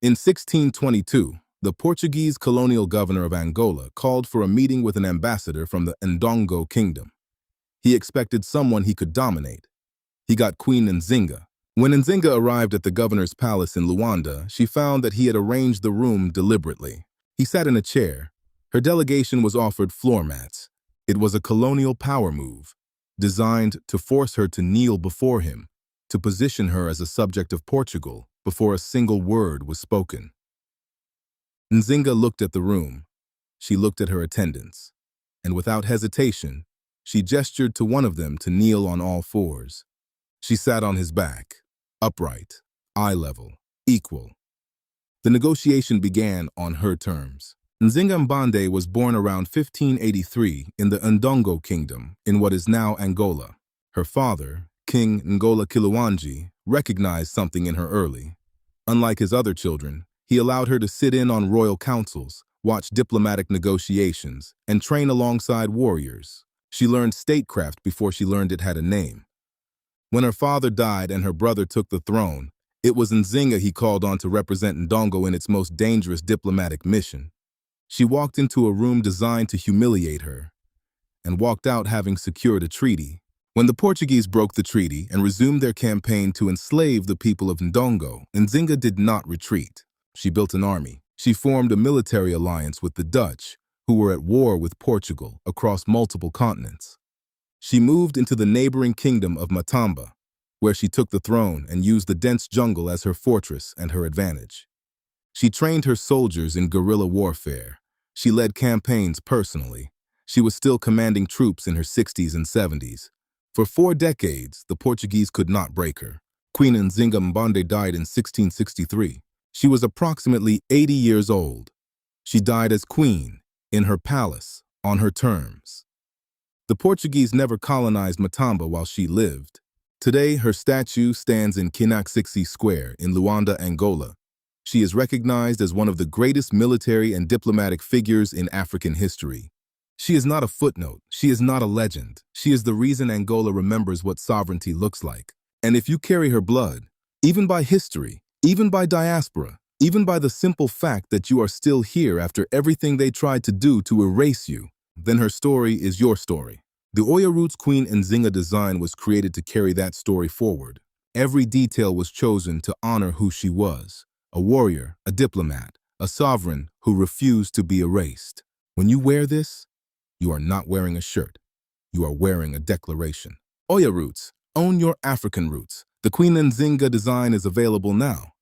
In 1622, the Portuguese colonial governor of Angola called for a meeting with an ambassador from the Ndongo kingdom. He expected someone he could dominate. He got Queen Nzinga. When Nzinga arrived at the governor's palace in Luanda, she found that he had arranged the room deliberately. He sat in a chair. Her delegation was offered floor mats. It was a colonial power move, designed to force her to kneel before him, to position her as a subject of Portugal before a single word was spoken. Nzinga looked at the room. She looked at her attendants, and without hesitation, she gestured to one of them to kneel on all fours. She sat on his back, upright, eye level, equal. The negotiation began on her terms. NzingaMbande was born around 1583 in the Ndongo kingdom in what is now Angola. Her father, King Angola, recognized something in her early. Unlike his other children, he allowed her to sit in on royal councils, watch diplomatic negotiations, and train alongside warriors. She learned statecraft before she learned it had a name. When her father died and her brother took the throne, it was Nzinga he called on to represent Ndongo in its most dangerous diplomatic mission. She walked into a room designed to humiliate her, and walked out having secured a treaty. When the Portuguese broke the treaty and resumed their campaign to enslave the people of Ndongo, Nzinga did not retreat. She built an army. She formed a military alliance with the Dutch, who were at war with Portugal across multiple continents. She moved into the neighboring kingdom of Matamba, where she took the throne and used the dense jungle as her fortress and her advantage. She trained her soldiers in guerrilla warfare. She led campaigns personally. She was still commanding troops in her 60s and 70s. For 4 decades, the Portuguese could not break her. Queen Nzinga died in 1663. She was approximately 80 years old. She died as queen, in her palace, on her terms. The Portuguese never colonized Matamba while she lived. Today, her statue stands in Kinakixi Square in Luanda, Angola. She is recognized as one of the greatest military and diplomatic figures in African history. She is not a footnote. She is not a legend. She is the reason Angola remembers what sovereignty looks like. And if you carry her blood, even by history, even by diaspora, even by the simple fact that you are still here after everything they tried to do to erase you, then her story is your story. The Oya Roots Queen Nzinga design was created to carry that story forward. Every detail was chosen to honor who she was, a warrior, a diplomat, a sovereign who refused to be erased. When you wear this, you are not wearing a shirt. You are wearing a declaration. Oya Roots, own your African roots. The Queen Nzinga design is available now.